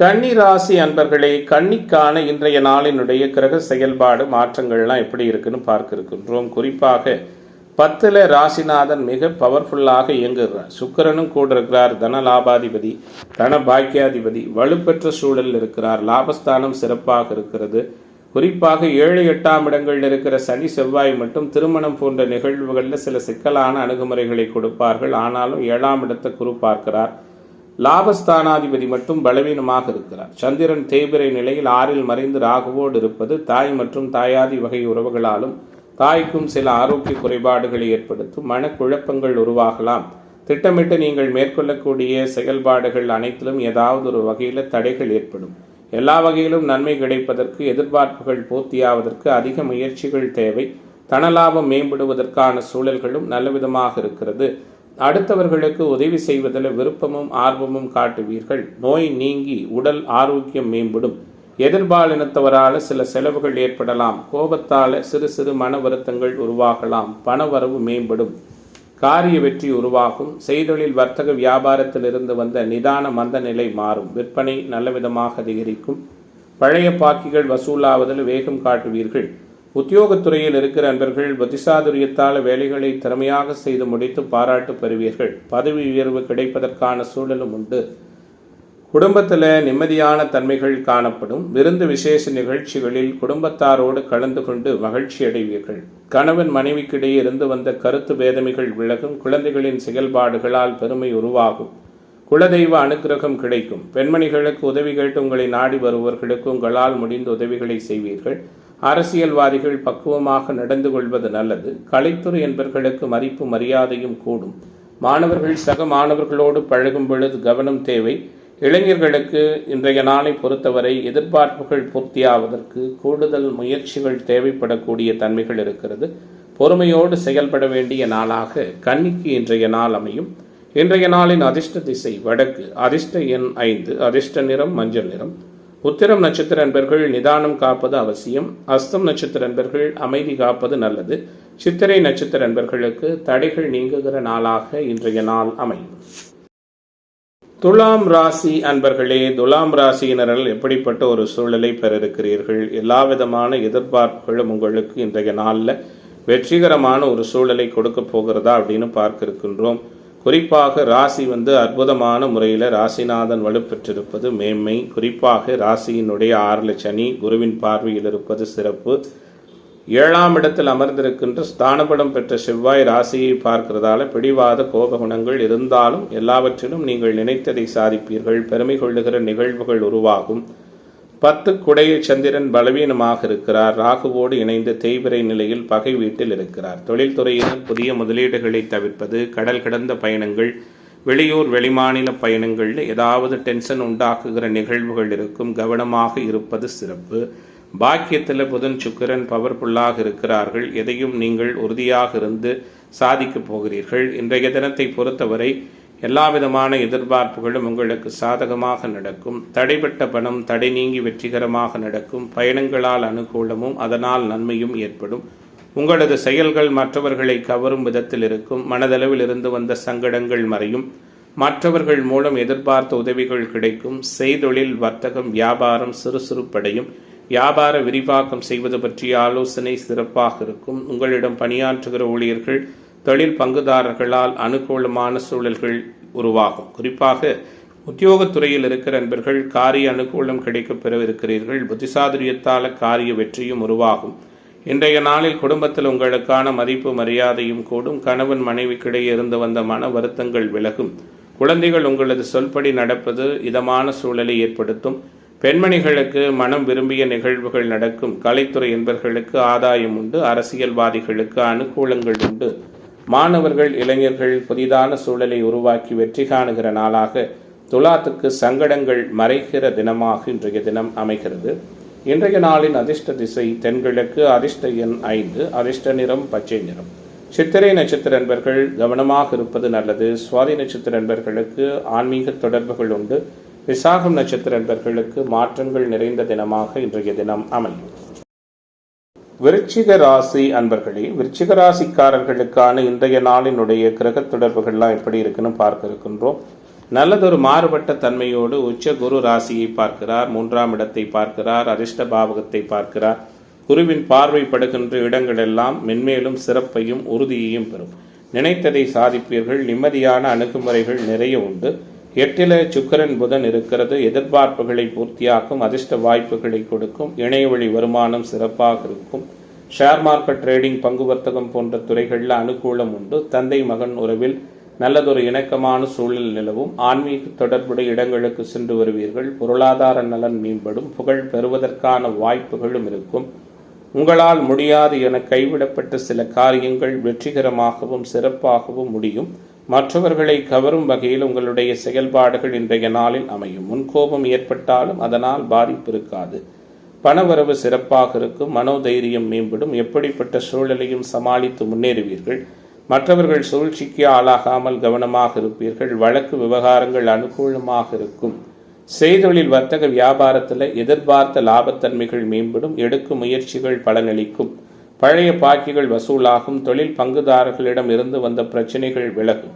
கன்னி ராசி அன்பர்களே, கன்னிக்கான இன்றைய நாளினுடைய கிரக செயல்பாடு மாற்றங்கள்லாம் எப்படி இருக்குன்னு பார்க்க இருக்கின்றோம். குறிப்பாக 10ல் ராசிநாதன் மிக பவர்ஃபுல்லாக இயங்குகிறார். சுக்கிரனும் கூட இருக்கிறார். தன லாபாதிபதி, தன பாக்கியாதிபதி வலுப்பெற்ற சூழலில் இருக்கிறார். லாபஸ்தானம் சிறப்பாக இருக்கிறது. குறிப்பாக 7, 8ஆம் இடங்களில் இருக்கிற சனி செவ்வாய் மட்டும் திருமணம் போன்ற நிகழ்வுகளில் சில சிக்கலான அணுகுமுறைகளை கொடுப்பார்கள். ஆனாலும் 7ஆம் இடத்தை குரு பார்க்கிறார். லாபஸ்தானாதிபதி மட்டும் பலவீனமாக இருக்கிறார். சந்திரன் தேய்பிரை நிலையில் 6ல் மறைந்து ராகுவோடு இருப்பது தாய் மற்றும் தாயாதி வகை உறவுகளாலும் தாய்க்கும் சில ஆரோக்கிய குறைபாடுகளை ஏற்படுத்தும். மனக்குழப்பங்கள் உருவாகலாம். திட்டமிட்டு நீங்கள் மேற்கொள்ளக்கூடிய செயல்பாடுகள் அனைத்திலும் ஏதாவது ஒரு வகையில் தடைகள் ஏற்படும். எல்லா வகையிலும் நன்மை கிடைப்பதற்கு, எதிர்பார்ப்புகள் பூர்த்தியாவதற்கு அதிக முயற்சிகள் தேவை. தனலாபம் மேம்படுவதற்கான சூழல்களும் நல்லவிதமாக இருக்கிறது. அடுத்தவர்களுக்கு உதவி செய்வதில் விருப்பமும் ஆர்வமும் காட்டுவீர்கள். நோய் நீங்கி உடல் ஆரோக்கியம் மேம்படும். எதிர்பாலினத்தவரால் சில செலவுகள் ஏற்படலாம். கோபத்தால் சிறு சிறு மன வருத்தங்கள் உருவாகலாம். பணவரவு மேம்படும். காரிய வெற்றி உருவாகும். செய்தொழில் வர்த்தக வியாபாரத்தில் இருந்து வந்த நிதான மந்த நிலை மாறும். விற்பனை நல்லவிதமாக அதிகரிக்கும். பழைய பாக்கிகள் வசூலாவதில் வேகம் காட்டுவீர்கள். உத்தியோகத்துறையில் இருக்கிற அன்பர்கள் புத்திசாதுரியத்தால் வேலைகளை திறமையாக செய்து முடித்து பாராட்டு பெறுவீர்கள். பதவி உயர்வு கிடைப்பதற்கான சூழலும் உண்டு. குடும்பத்தில் நிம்மதியான தன்மைகள் காணப்படும். விருந்து விசேஷ நிகழ்ச்சிகளில் குடும்பத்தாரோடு கலந்து கொண்டு மகிழ்ச்சி அடைவீர்கள். கணவன் மனைவிக்கிடையே இருந்து வந்த கருத்து வேதமைகள் விலகும். குழந்தைகளின் செயல்பாடுகளால் பெருமை உருவாகும். குலதெய்வ அனுக்கிரகம் கிடைக்கும். பெண்மணிகளுக்கு உதவி கேட்டு உங்களை நாடி வருபவர்களுக்கு உங்களால் முடிந்த உதவிகளை செய்வீர்கள். அரசியல்வாதிகள் பக்குவமாக நடந்து கொள்வது நல்லது. கலைத்துறை என்பவர்களுக்கு மதிப்பு மரியாதையும் கூடும். மாணவர்கள் சக மாணவர்களோடு பழகும் பொழுது கவனம் தேவை. இளைஞர்களுக்கு இன்றைய நாளை பொறுத்தவரை எதிர்பார்ப்புகள் பூர்த்தியாவதற்கு கூடுதல் முயற்சிகள் தேவைப்படக்கூடிய தன்மைகள் இருக்கிறது. பொறுமையோடு செயல்பட வேண்டிய நாளாக கன்னிக்கு இன்றைய நாள் அமையும். இன்றைய நாளின் அதிர்ஷ்ட திசை வடக்கு. அதிர்ஷ்ட எண் 5. அதிர்ஷ்ட நிறம் மஞ்சள் நிறம். உத்திரம் நட்சத்திர அன்பர்கள் நிதானம் காப்பது அவசியம். அஸ்தம் நட்சத்திர அன்பர்கள் அமைதி காப்பது நல்லது. சித்திரை நட்சத்திர அன்பர்களுக்கு தடைகள் நீங்குகிற நாளாக இன்றைய நாள் அமையும். துலாம் ராசி அன்பர்களே, துலாம் ராசியினர்கள் எப்படிப்பட்ட ஒரு சூழலை பெற இருக்கிறீர்கள்? எல்லா விதமான எதிர்பார்ப்புகளும் உங்களுக்கு இன்றைய நாளில் வெற்றிகரமான ஒரு சூழலை கொடுக்க போகிறதா அப்படின்னு பார்க்க இருக்கின்றோம். குறிப்பாக ராசி அற்புதமான முறையில் ராசிநாதன் வலுப்பெற்றிருப்பது மேன்மை. குறிப்பாக ராசியினுடைய 6ல் சனி குருவின் பார்வையில் இருப்பது சிறப்பு. 7ஆம் இடத்தில் அமர்ந்திருக்கின்ற ஸ்தானபலம் பெற்ற செவ்வாய் ராசியை பார்க்கிறதால பிடிவாத கோபகுணங்கள் இருந்தாலும் எல்லாவற்றிலும் நீங்கள் நினைத்ததை சாதிப்பீர்கள். பெருமை கொள்ளுகிற நிகழ்வுகள் உருவாகும். 10 குடைய சந்திரன் பலவீனமாக இருக்கிறார். ராகுவோடு இணைந்து தேய்பிரை நிலையில் பகை வீட்டில் இருக்கிறார். தொழில்துறையினர் புதிய முதலீடுகளை தவிர்ப்பது, கடல் கடந்த பயணங்கள், வெளியூர் வெளிமாநில பயணங்களில் ஏதாவது டென்ஷன் உண்டாக்குகிற நிகழ்வுகள் இருக்கும். கவனமாக இருப்பது சிறப்பு. பாக்கியத்தில் புதன் சுக்கிரன் பவர்ஃபுல்லாக இருக்கிறார்கள். எதையும் நீங்கள் உறுதியாக இருந்து சாதிக்கப் போகிறீர்கள். இன்றைய தினத்தை பொறுத்தவரை எல்லா விதமான எதிர்பார்ப்புகளும் உங்களுக்கு சாதகமாக நடக்கும். தடைப்பட்ட பணம் தடை நீங்கி வெற்றிகரமாக நடக்கும். பயணங்களால் அனுகூலமும் அதனால் நன்மையும் ஏற்படும். உங்களது செயல்கள் மற்றவர்களை கவரும் விதத்தில் இருக்கும். மனதளவில் இருந்து வந்த சங்கடங்கள் மறையும். மற்றவர்கள் மூலம் எதிர்பார்த்த உதவிகள் கிடைக்கும். செய்தொழில், வர்த்தகம், வியாபாரம் சுறுசுறுப்படையும். வியாபார விரிவாக்கம் செய்வது பற்றிய ஆலோசனை சிறப்பாக இருக்கும். உங்களிடம் பணியாற்றுகிற ஊழியர்கள், தொழில் பங்குதாரர்களால் அனுகூலமான சூழல்கள் உருவாகும். குறிப்பாக உத்தியோகத்துறையில் இருக்கிற நண்பர்கள் காரிய அனுகூலம் கிடைக்கப் பெறவிருக்கிறீர்கள். புத்திசாதுரியத்தால காரிய வெற்றியும் உருவாகும். இன்றைய நாளில் குடும்பத்தில் உங்களுக்கான மதிப்பு மரியாதையும் கூடும். கணவன் மனைவிக்கிடையே இருந்து வந்த மன வருத்தங்கள் விலகும். குழந்தைகள் உங்களது சொல்படி நடப்பது இதமான சூழலை ஏற்படுத்தும். பெண்மணிகளுக்கு மனம் விரும்பிய நிகழ்வுகள் நடக்கும். கலைத்துறை என்பவர்களுக்கு ஆதாயம் உண்டு. அரசியல்வாதிகளுக்கு அனுகூலங்கள் உண்டு. மாணவர்கள், இளைஞர்கள் புதிதான சூழலை உருவாக்கி வெற்றி காணுகிற நாளாக துலாத்துக்கு சங்கடங்கள் மறைகிற தினமாக இன்றைய தினம் அமைகிறது. இன்றைய நாளின் அதிர்ஷ்ட திசை தென்கிழக்கு. அதிர்ஷ்ட எண் 5. அதிர்ஷ்ட நிறம் பச்சை நிறம். சித்திரை நட்சத்திர நண்பர்கள் கவனமாக இருப்பது நல்லது. சுவாதி நட்சத்திர நண்பர்களுக்கு ஆன்மீக தொடர்புகள் உண்டு. விசாகம் நட்சத்திர நண்பர்களுக்கு மாற்றங்கள் நிறைந்த தினமாக இன்றைய தினம் அமையும். விருச்சிக ராசி அன்பர்களே, விருச்சிக ராசிக்காரர்களுக்கான இன்றைய நாளினுடைய கிரக தொடர்புகள்லாம் எப்படி இருக்குன்னு பார்க்க இருக்கின்றோம். நல்லதொரு மாறுபட்ட தன்மையோடு உச்ச குரு ராசியை பார்க்கிறார். 3ஆம் இடத்தை பார்க்கிறார். அதிர்ஷ்ட பாவகத்தை பார்க்கிறார். குருவின் பார்வைப்படுகின்ற இடங்களெல்லாம் மென்மேலும் சிறப்பையும் உறுதியையும் பெறும். நினைத்ததை சாதிப்பீர்கள். நிம்மதியான அணுகுமுறைகள் நிறைய உண்டு. 8ல் சுக்கிரன் புதன் இருக்கிறது. எதிர்பார்ப்புகளை பூர்த்தியாக்கும். அதிர்ஷ்ட வாய்ப்புகளை கொடுக்கும். இணையவழி வருமானம் சிறப்பாக இருக்கும். ஷேர் மார்க்கெட், ட்ரேடிங், பங்கு வர்த்தகம் போன்ற துறைகளில் அனுகூலம் உண்டு. தந்தை மகன் உறவில் நல்லதொரு இணக்கமான சூழல் நிலவும். ஆன்மீக தொடர்புடைய இடங்களுக்கு சென்று வருவீர்கள். பொருளாதார நலன் மேம்படும். புகழ் பெறுவதற்கான வாய்ப்புகளும் இருக்கும். உங்களால் முடியாது என கைவிடப்பட்ட சில காரியங்கள் வெற்றிகரமாகவும் சிறப்பாகவும் முடியும். மற்றவர்களை கவரும் வகையில் உங்களுடைய செயல்பாடுகள் இன்றைய நாளில் அமையும். முன்கோபம் ஏற்பட்டாலும் அதனால் பாதிப்பு இருக்காது. பணவரவு சிறப்பாக இருக்கும். மனோதைரியம் மேம்படும். எப்படிப்பட்ட சூழலையும் சமாளித்து முன்னேறுவீர்கள். மற்றவர்கள் சூழ்ச்சிக்கு ஆளாகாமல் கவனமாக இருப்பீர்கள். வழக்கு விவகாரங்கள் அனுகூலமாக இருக்கும். செய்தொழில், வர்த்தக, வியாபாரத்தில் எதிர்பார்த்த லாபத்தன்மைகள் மேம்படும். எடுக்கும் முயற்சிகள் பலனளிக்கும். பழைய பாக்கிகள் வசூலாகும். தொழில் பங்குதாரர்களிடம் இருந்து வந்த பிரச்சனைகள் விலகும்.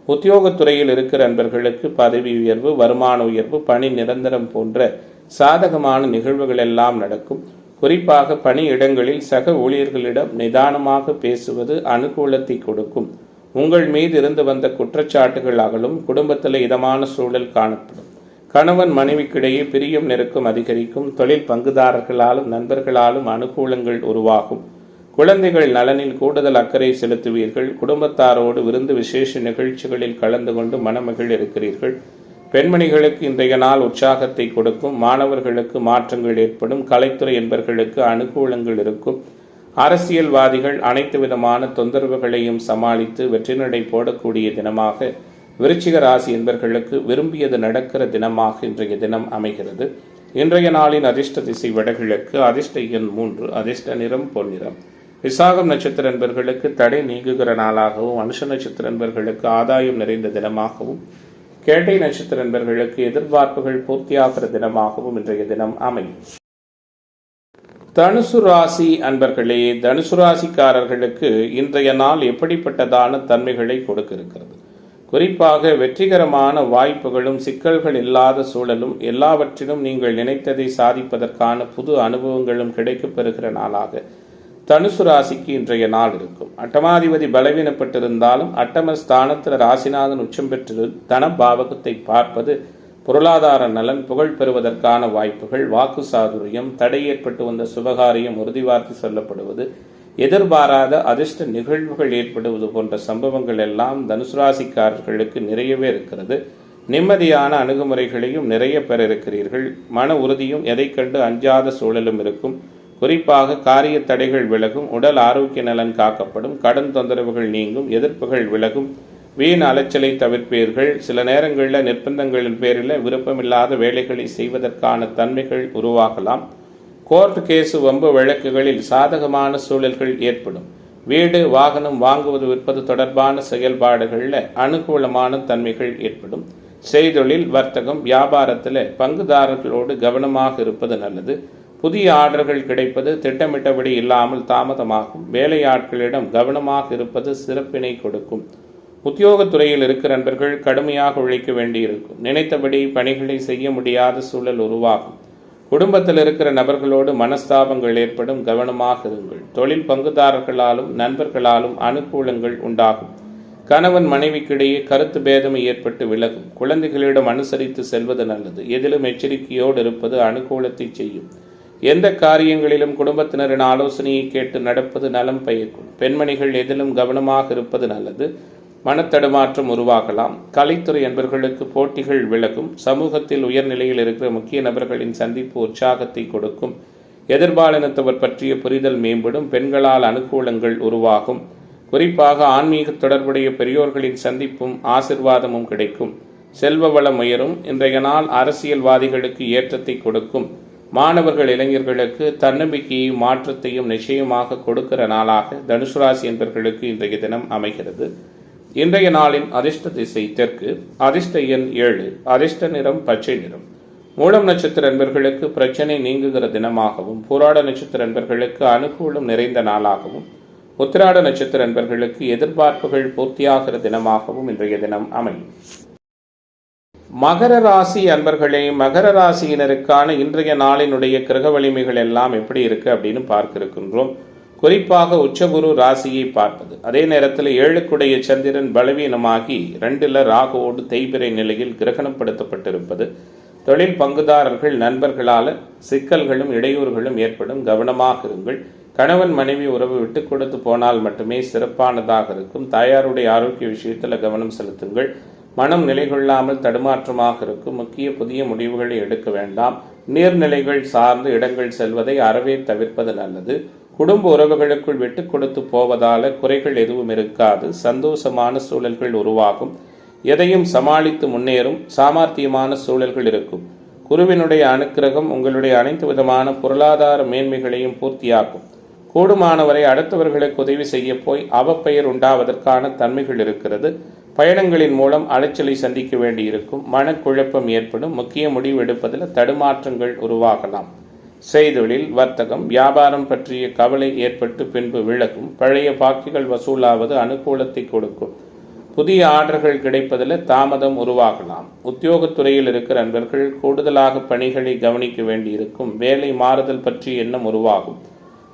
உத்தியோகத்துறையில் இருக்கிற நண்பர்களுக்கு பதவி உயர்வு, வருமான உயர்வு, பணி நிரந்தரம் போன்ற சாதகமான நிகழ்வுகள் எல்லாம் நடக்கும். குறிப்பாக பணியிடங்களில் சக ஊழியர்களிடம் நிதானமாக பேசுவது அனுகூலத்தை கொடுக்கும். உங்கள் மீது இருந்து வந்த குற்றச்சாட்டுகள் அகலும். குடும்பத்தில் இதமான சூழல் காணப்படும். கணவன் மனைவிக்கிடையே பிரியம் நெருக்கம் அதிகரிக்கும். தொழில் பங்குதாரர்களாலும் நண்பர்களாலும் அனுகூலங்கள் உருவாகும். குழந்தைகள் நலனில் கூடுதல் அக்கறை செலுத்துவீர்கள். குடும்பத்தாரோடு விருந்து விசேஷ நிகழ்ச்சிகளில் கலந்து கொண்டு மனமகிழ் இருக்கிறீர்கள். பெண்மணிகளுக்கு இன்றைய நாள் உற்சாகத்தை கொடுக்கும். மாணவர்களுக்கு மாற்றங்கள் ஏற்படும். கலைத்துறை என்பவர்களுக்கு அனுகூலங்கள் இருக்கும். அரசியல்வாதிகள் அனைத்து விதமான தொந்தரவுகளையும் சமாளித்து வெற்றி நடை போடக்கூடிய தினமாக விருச்சிக ராசி என்பவர்களுக்கு விரும்பியது நடக்கிற தினமாக இன்றைய தினம் அமைகிறது. இன்றைய நாளின் அதிர்ஷ்ட திசை வடகிழக்கு. அதிர்ஷ்ட எண் 3. அதிர்ஷ்ட நிறம் பொன்னிறம். விசாகம் நட்சத்திர நண்பர்களுக்கு தடை நீங்குகிற நாளாகவும், அனுஷ நட்சத்திர நண்பர்களுக்கு ஆதாயம் நிறைந்த தினமாகவும், கேட்டை நட்சத்திர நண்பர்களுக்கு எதிர்பார்ப்புகள் பூர்த்தியாகிற தினமாகவும் இன்றைய தினம் அமையும். தனுசு ராசி அன்பர்களே, தனுசு ராசிக்காரர்களுக்கு இன்றைய நாள் எப்படிப்பட்டதான தன்மைகளை கொடுக்க இருக்கிறது. குறிப்பாக வெற்றிகரமான வாய்ப்புகளும் சிக்கல்கள் இல்லாத சூழலும், எல்லாவற்றிலும் நீங்கள் நினைத்ததை சாதிப்பதற்கான புது அனுபவங்களும் கிடைக்கப் பெறுகிற நாளாக தனுசு ராசிக்கு இன்றைய நாள் இருக்கும். அட்டமாதிபதி பலவீனப்பட்டிருந்தாலும் அட்டம ஸ்தானத்தில் ராசிநாதன் உச்சம் பெற்று தன பாவகத்தை பார்ப்பது பொருளாதார நலன், புகழ் பெறுவதற்கான வாய்ப்புகள், வாக்கு சாதுரியம், தடை ஏற்பட்டு வந்த சுபகாரியம் உறுதிவார்த்தை சொல்லப்படுவது, எதிர்பாராத அதிர்ஷ்ட நிகழ்வுகள் ஏற்படுவது போன்ற சம்பவங்கள் எல்லாம் தனுசு ராசிக்காரர்களுக்கு நிறையவே இருக்கிறது. நிம்மதியான அணுகுமுறைகளையும் நிறைய பெற இருக்கிறீர்கள். மன உறுதியும் எதை கண்டு அஞ்சாத சூழலும் இருக்கும். குறிப்பாக காரிய தடைகள் விலகும். உடல் ஆரோக்கிய நலன் காக்கப்படும். கடன் தொந்தரவுகள் நீங்கும். எதிர்ப்புகள் விலகும். வீண் அலைச்சலை தவிர்ப்பீர்கள். சில நேரங்களில் நிர்பந்தங்களின் பேரில் விருப்பமில்லாத வேலைகளை செய்வதற்கான தன்மைகள் உருவாகலாம். கோர்ட் கேசு வம்பு வழக்குகளில் சாதகமான சூழல்கள் ஏற்படும். வீடு வாகனம் வாங்குவது விற்பது தொடர்பான செயல்பாடுகளில் அனுகூலமான தன்மைகள் ஏற்படும். செய்தொழில் வர்த்தகம் வியாபாரத்தில் பங்குதாரர்களோடு கவனமாக இருப்பது நல்லது. புதிய ஆர்டர்கள் கிடைப்பது திட்டமிட்டபடி இல்லாமல் தாமதமாகும். வேலையாட்களிடம் கவனமாக இருப்பது சிறப்பினை கொடுக்கும். உத்தியோகத்துறையில் இருக்கிற நண்பர்கள் கடுமையாக உழைக்க வேண்டியிருக்கும். நினைத்தபடி பணிகளை செய்ய முடியாத சூழல் உருவாகும். குடும்பத்தில் இருக்கிற நபர்களோடு மனஸ்தாபங்கள் ஏற்படும், கவனமாக இருங்கள். தொழில் பங்குதாரர்களாலும் நண்பர்களாலும் அனுகூலங்கள் உண்டாகும். கணவன் மனைவிக்கிடையே கருத்து பேதம் ஏற்பட்டு விலகும். குழந்தைகளிடம் அனுசரித்து செல்வது நல்லது. எதிலும் எச்சரிக்கையோடு இருப்பது அனுகூலத்தை செய்யும். எந்த காரியங்களிலும் குடும்பத்தினரின் ஆலோசனையை கேட்டு நடப்பது நலம் பயக்கும். பெண்மணிகள் எதிலும் கவனமாக இருப்பது நல்லது. மனத்தடுமாற்றம் உருவாகலாம். கலைத்துறை என்பவர்களுக்கு போட்டிகள் விலகும். சமூகத்தில் உயர்நிலையில் இருக்கிற முக்கிய நபர்களின் சந்திப்பு உற்சாகத்தை கொடுக்கும். எதிர்பாலினத்தவர் பற்றிய புரிதல் மேம்படும். பெண்களால் அனுகூலங்கள் உருவாகும். குறிப்பாக ஆன்மீக தொடர்புடைய பெரியோர்களின் சந்திப்பும் ஆசிர்வாதமும் கிடைக்கும். செல்வ வளம் உயரும். இன்றைய நாள் அரசியல்வாதிகளுக்கு ஏற்றத்தை கொடுக்கும். மாணவர்கள் இளைஞர்களுக்கு தன்னம்பிக்கையும் மாற்றத்தையும் நிச்சயமாக கொடுக்கிற நாளாக தனுசு ராசி என்பவர்களுக்கு இன்றைய தினம் அமைகிறது. இன்றைய நாளின் அதிர்ஷ்ட திசை தெற்கு. அதிர்ஷ்ட எண் 7. அதிர்ஷ்ட நிறம் பச்சை நிறம். மூலம் நட்சத்திர அன்பர்களுக்கு பிரச்சனை நீங்குகிற தினமாகவும், பூராட நட்சத்திர அன்பர்களுக்கு அனுகூலம் நிறைந்த நாளாகவும், உத்திராட நட்சத்திர அன்பர்களுக்கு எதிர்பார்ப்புகள் பூர்த்தியாகிற தினமாகவும் இன்றைய தினம் அமையும். மகர ராசி அன்பர்களே, மகர ராசியினருக்கான இன்றைய நாளினுடைய கிரக வலிமைகள் எல்லாம் எப்படி இருக்கு அப்படின்னு பார்க்க இருக்கின்றோம். குறிப்பாக உச்சகுரு ராசியை பார்ப்பது. அதே நேரத்தில் 7க்குடைய சந்திரன் பலவீனமாகி 2ல் ராகுவோடு தேய்பிறை நிலையில் கிரகணப்படுத்தப்பட்டிருப்பது. தொழில் பங்குதாரர்கள் நண்பர்களால் சிக்கல்களும் இடையூறுகளும் ஏற்படும், கவனமாக இருங்கள். கணவன் மனைவி உறவு விட்டு கொடுத்து போனால் மட்டுமே சிறப்பானதாக இருக்கும். தாயாருடைய ஆரோக்கிய விஷயத்தில் கவனம் செலுத்துங்கள். மனம் நிலைகொள்ளாமல் தடுமாற்றமாக இருக்கும். முக்கிய புதிய முடிவுகளை எடுக்க வேண்டாம். நீர்நிலைகள் சார்ந்து இடங்கள் செல்வதை அறவே தவிர்ப்பது நல்லது. குடும்ப உறவுகளுக்குள் விட்டு கொடுத்து போவதால குறைகள் எதுவும் இருக்காது. சந்தோஷமான சூழல்கள் உருவாகும். எதையும் சமாளித்து முன்னேறும் சாமர்த்தியமான சூழல்கள் இருக்கும். குருவினுடைய அனுக்கிரகம் உங்களுடைய அனைத்து விதமான பொருளாதார மேன்மைகளையும் பூர்த்தியாக்கும். கூடுமானவரை அடுத்தவர்களுக்கு உதவி செய்ய போய் அவப்பெயர் உண்டாவதற்கான தன்மைகள் இருக்கிறது. பயணங்களின் மூலம் அலைச்சலை சந்திக்க வேண்டியிருக்கும். மனக்குழப்பம் ஏற்படும். முக்கிய முடிவு எடுப்பதில் தடுமாற்றங்கள் உருவாகலாம். செய்தொழில், வர்த்தகம், வியாபாரம் பற்றிய கவலை ஏற்பட்டு பின்பு விலகும். பழைய பாக்கிகள் வசூலாவது அனுகூலத்தை கொடுக்கும். புதிய ஆர்டர்கள் கிடைப்பதில் தாமதம் உருவாகலாம். உத்தியோகத்துறையில் இருக்கிற நண்பர்கள் கூடுதலாக பணிகளை கவனிக்க வேண்டியிருக்கும். வேலை மாறுதல் பற்றி எண்ணம் உருவாகும்.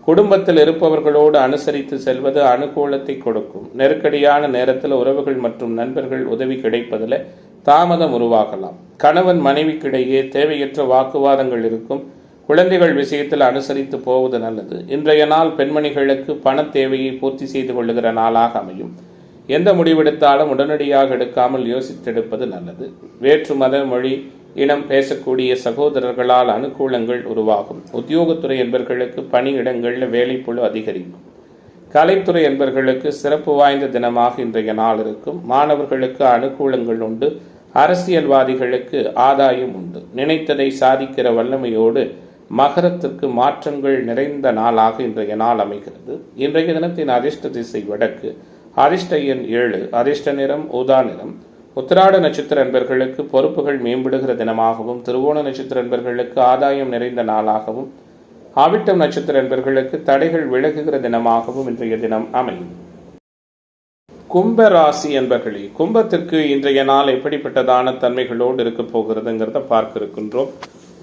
குடும்பத்தில் இருப்பவர்களோடு அனுசரித்து செல்வது அனுகூலத்தை கொடுக்கும். நெருக்கடியான நேரத்தில் உறவுகள் மற்றும் நண்பர்கள் உதவி கிடைப்பதில் தாமதம் உருவாகலாம். கணவன் மனைவிக்கிடையே தேவையற்ற வாக்குவாதங்கள் இருக்கும். குழந்தைகள் விஷயத்தில் அனுசரித்து போவது நல்லது. இன்றைய நாள் பெண்மணிகளுக்கு பண தேவையை பூர்த்தி செய்து கொள்ளுகிற நாளாக அமையும். எந்த முடிவெடுத்தாலும் உடனடியாக எடுக்காமல் யோசித்தெடுப்பது நல்லது. வேற்று மத, மொழி, இனம் பேசக்கூடிய சகோதரர்களால் அனுகூலங்கள் உருவாகும். உத்தியோகத்துறை என்பவர்களுக்கு பணியிடங்களில் வேலைப்புழு அதிகரிக்கும். கலைத்துறை என்பவர்களுக்கு சிறப்பு வாய்ந்த தினமாக இன்றைய நாள் இருக்கும். மாணவர்களுக்கு அனுகூலங்கள் உண்டு. அரசியல்வாதிகளுக்கு ஆதாயம் உண்டு. நினைத்ததை சாதிக்கிற வல்லமையோடு மகரத்திற்கு மாற்றங்கள் நிறைந்த நாளாக இன்றைய நாள் அமைகிறது. இன்றைய தினத்தின் அதிர்ஷ்ட திசை வடக்கு. அதிர்ஷ்ட எண் 7. அதிர்ஷ்ட நிறம் ஊதா நிறம். உத்திராட நட்சத்திர அன்பர்களுக்கு பொறுப்புகள் மேம்படுகிற தினமாகவும், திருவோண நட்சத்திர அன்பர்களுக்கு ஆதாயம் நிறைந்த நாளாகவும், ஆவிட்டம் நட்சத்திர அன்பர்களுக்கு தடைகள் விலகுகிற தினமாகவும் இன்றைய தினம் அமையும். கும்ப ராசி அன்பர்களே, கும்பத்திற்கு இன்றைய நாள் எப்படிப்பட்டதான தன்மைகளோடு இருக்க போகிறதுங்கிறத பார்க்க இருக்கின்றோம்.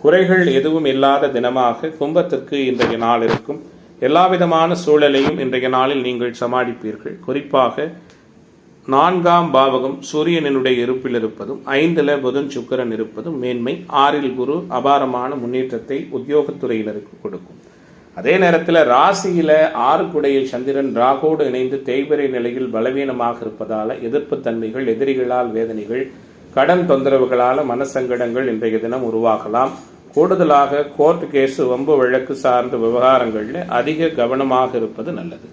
குறைகள் எதுவும் இல்லாத தினமாக கும்பத்திற்கு இன்றைய நாள் இருக்கும். எல்லா விதமான சூழலையும் இன்றைய நாளில் நீங்கள் சமாளிப்பீர்கள். குறிப்பாக 4ஆம் பாவகம் சூரியனுடைய இருப்பில் இருப்பதும், 5ல் புதன் சுக்கிரன் இருப்பதும் மேன்மை. 6ல் குரு அபாரமான முன்னேற்றத்தை உத்தியோகத்துறையினருக்கு கொடுக்கும். அதே நேரத்தில் ராசியில 6க்குடைய சந்திரன் ராகோடு இணைந்து தேய்பிறை நிலையில் பலவீனமாக இருப்பதால எதிர்ப்பு தன்மைகள், எதிரிகளால் வேதனைகள், கடன் தொந்தரவுகளால் மனசங்கடங்கள் இன்றைய தினம் உருவாகலாம். கூடுதலாக கோர்ட் கேஸ், வம்பு வழக்கு சார்ந்த விவகாரங்களில் அதிக கவனமாக இருப்பது நல்லது.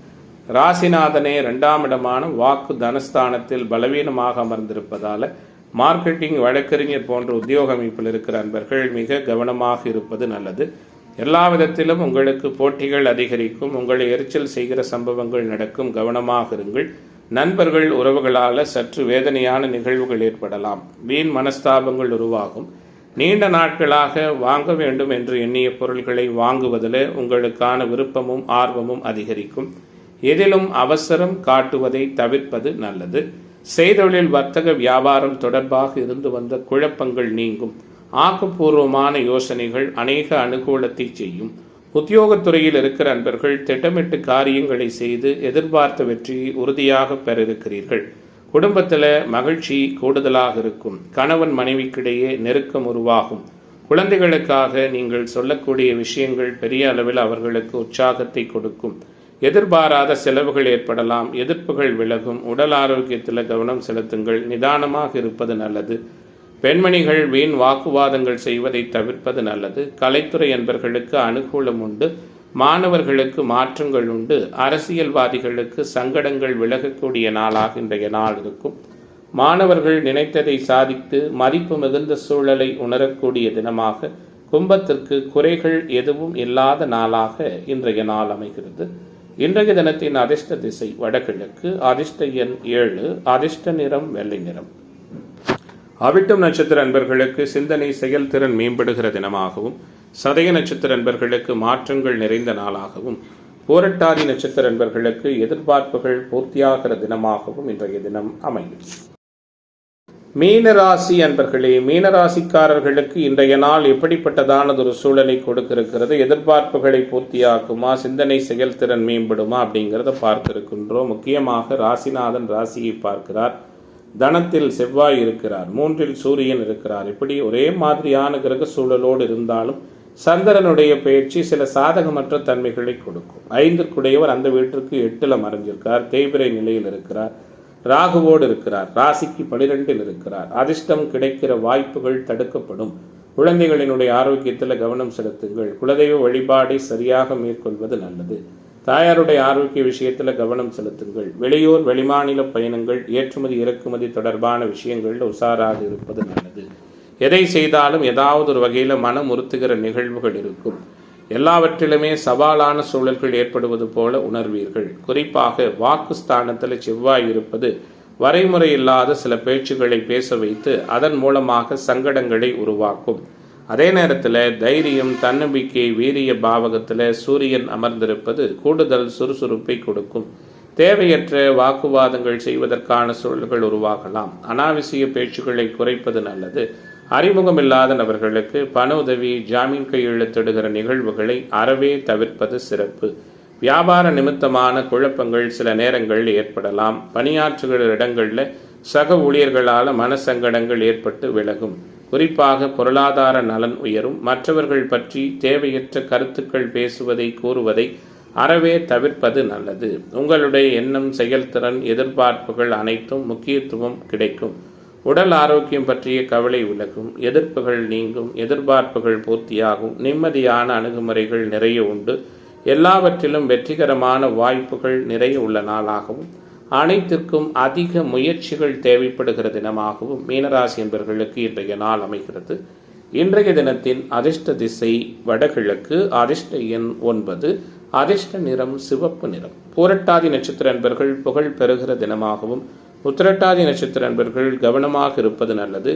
ராசிநாதனே 2ஆம் இடமான வாக்கு தனஸ்தானத்தில் பலவீனமாக அமர்ந்திருப்பதால மார்க்கெட்டிங், வழக்கறிஞர் போன்ற உத்தியோக அமைப்பில் இருக்கிற அன்பர்கள் மிக கவனமாக இருப்பது நல்லது. எல்லா விதத்திலும் உங்களுக்கு போட்டிகள் அதிகரிக்கும். உங்களை எரிச்சல் செய்கிற சம்பவங்கள் நடக்கும். கவனமாக இருங்கள். நண்பர்கள் உறவுகளால் சற்று வேதனையான நிகழ்வுகள் ஏற்படலாம். வீண் மனஸ்தாபங்கள் உருவாகும். நீண்ட நாட்களாக வாங்க வேண்டும் என்று எண்ணிய பொருட்களை வாங்குவதில் உங்களுக்கான விருப்பமும் ஆர்வமும் அதிகரிக்கும். எதிலும் அவசரம் காட்டுவதை தவிர்ப்பது நல்லது. செய்தொழில் வர்த்தக வியாபாரம் தொடர்பாக இருந்து வந்த குழப்பங்கள் நீங்கும். ஆக்கப்பூர்வமான யோசனைகள் அநேக அனுகூலத்தை செய்யும். உத்தியோகத்துறையில் இருக்கிற அன்பர்கள் திட்டமிட்டு காரியங்களை செய்து எதிர்பார்த்த வெற்றியை உறுதியாக பெற இருக்கிறீர்கள். குடும்பத்தில் மகிழ்ச்சி கூடுதலாக இருக்கும். கணவன் மனைவிக்கிடையே நெருக்கம் உருவாகும். குழந்தைகளுக்காக நீங்கள் சொல்லக்கூடிய விஷயங்கள் பெரிய அளவில் அவர்களுக்கு உற்சாகத்தை கொடுக்கும். எதிர்பாராத செலவுகள் ஏற்படலாம். எதிர்ப்புகள் விலகும். உடல் ஆரோக்கியத்தில் கவனம் செலுத்துங்கள். நிதானமாக இருப்பது நல்லது. பெண்மணிகள் வீண் வாக்குவாதங்கள் செய்வதை தவிர்ப்பது நல்லது. கலைத்துறை என்பர்களுக்கு அனுகூலம் உண்டு. மாணவர்களுக்கு மாற்றங்கள் உண்டு. அரசியல்வாதிகளுக்கு சங்கடங்கள் விலகக்கூடிய நாளாக இன்றைய நாள் இருக்கும். மாணவர்கள் நினைத்ததை சாதித்து மதிப்பு மிகுந்த சூழலை உணரக்கூடிய தினமாக, கும்பத்திற்கு குறைகள் எதுவும் இல்லாத நாளாக இன்றைய நாள் அமைகிறது. இன்றைய தினத்தின் அதிர்ஷ்ட திசை வடகிழக்கு. அதிர்ஷ்ட எண் 7. அதிர்ஷ்ட நிறம் வெள்ளை நிறம். அவிட்டம் நட்சத்திர அன்பர்களுக்கு சிந்தனை செயல்திறன் மேம்படுகிற தினமாகவும், சதய நட்சத்திர அன்பர்களுக்கு மாற்றங்கள் நிறைந்த நாளாகவும், பூரட்டாதி நட்சத்திர அன்பர்களுக்கு எதிர்பார்ப்புகள் பூர்த்தியாகிற தினமாகவும் இன்றைய தினம் அமையும். மீனராசி அன்பர்களே, மீனராசிக்காரர்களுக்கு இன்றைய நாள் எப்படிப்பட்டதானதொரு சூழலை கொடுக்கிருக்கிறது? எதிர்பார்ப்புகளை பூர்த்தியாக்குமா? சிந்தனை செயல்திறன் மேம்படுமா? அப்படிங்கிறத பார்க்க இருக்கின்றோம். முக்கியமாக ராசிநாதன் ராசியை பார்க்கிறார். தனத்தில் செவ்வாய் இருக்கிறார். 3இல் சூரியன் இருக்கிறார். இப்படி ஒரே மாதிரியான கிரக சூழலோடு இருந்தாலும் சந்திரனுடைய பயிற்சி சில சாதகமற்ற தன்மைகளை கொடுக்கும். 5க்குடையவர் அந்த வீட்டிற்கு 8ல் மறைஞ்சிருக்கார். தேய்பிரை நிலையில் இருக்கிறார். ராகுவோடு இருக்கிறார். ராசிக்கு 12இல் இருக்கிறார். அதிர்ஷ்டம் கிடைக்கிற வாய்ப்புகள் தடுக்கப்படும். குழந்தைகளினுடைய ஆரோக்கியத்தில் கவனம் செலுத்துங்கள். குலதெய்வ வழிபாடை சரியாக மேற்கொள்வது நல்லது. தாயாருடைய ஆரோக்கிய விஷயத்தில் கவனம் செலுத்துங்கள். வெளியூர் வெளிமாநில பயணங்கள், ஏற்றுமதி இறக்குமதி தொடர்பான விஷயங்களில் உஷாராக இருப்பது நல்லது. எதை செய்தாலும் ஏதாவது ஒரு வகையில் மனம் உறுத்துகிற நிகழ்வுகள் இருக்கும். எல்லாவற்றிலுமே சவாலான சூழல்கள் ஏற்படுவது போல உணர்வீர்கள். குறிப்பாக வாக்குஸ்தானத்தில் செவ்வாய் இருப்பது வரைமுறை இல்லாத சில பேச்சுக்களை பேச வைத்து அதன் மூலமாக சங்கடங்களை உருவாக்கும். அதே நேரத்தில் தைரியம், தன்னம்பிக்கை, வீரிய பாவகத்தில் சூரியன் அமர்ந்திருப்பது கூடுதல் சுறுசுறுப்பை கொடுக்கும். தேவையற்ற வாக்குவாதங்கள் செய்வதற்கான சூழல்கள் உருவாகலாம். அனாவசிய பேச்சுக்களை குறைப்பது நல்லது. அறிமுகமில்லாத நபர்களுக்கு பண உதவி, ஜாமீன் கையெழுத்திடுகிற நிகழ்வுகளை அறவே தவிர்ப்பது சிறப்பு. வியாபார நிமித்தமான குழப்பங்கள் சில நேரங்கள் ஏற்படலாம். பணியாற்றுகிற இடங்களில் சக ஊழியர்களால் மனசங்கடங்கள் ஏற்பட்டு விலகும். குறிப்பாக பொருளாதார நலன் உயரும். மற்றவர்கள் பற்றி தேவையற்ற கருத்துக்கள் பேசுவதை, கூறுவதை அறவே தவிர்ப்பது நல்லது. உங்களுடைய எண்ணம், செயல்திறன், எதிர்பார்ப்புகள் அனைத்தும் முக்கியத்துவம் கிடைக்கும். உடல் ஆரோக்கியம் பற்றிய கவலை விலகும். எதிர்ப்புகள் நீங்கும். எதிர்பார்ப்புகள் பூர்த்தியாகும். நிம்மதியான அணுகுமுறைகள் நிறைய உண்டு. எல்லாவற்றிலும் வெற்றிகரமான வாய்ப்புகள் நிறைய உள்ள நாளாகவும், அனைத்திற்கும் அதிக முயற்சிகள் தேவைப்படுகிற தினமாகவும் மீனராசி என்பவர்களுக்கு இன்றைய நாள் அமைகிறது. இன்றைய தினத்தின் அதிர்ஷ்ட திசை வடகிழக்கு. அதிர்ஷ்ட எண் 9. அதிர்ஷ்ட நிறம் சிவப்பு நிறம். பூரட்டாதி நட்சத்திர அன்பர்கள் புகழ் பெறுகிற தினமாகவும், உத்திரட்டாதி நட்சத்திர அன்பர்கள் கவனமாக இருப்பது நல்லது.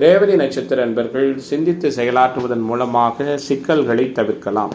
ரேவதி நட்சத்திர அன்பர்கள் சிந்தித்து செயலாற்றுவதன் மூலமாக சிக்கல்களை தவிர்க்கலாம்.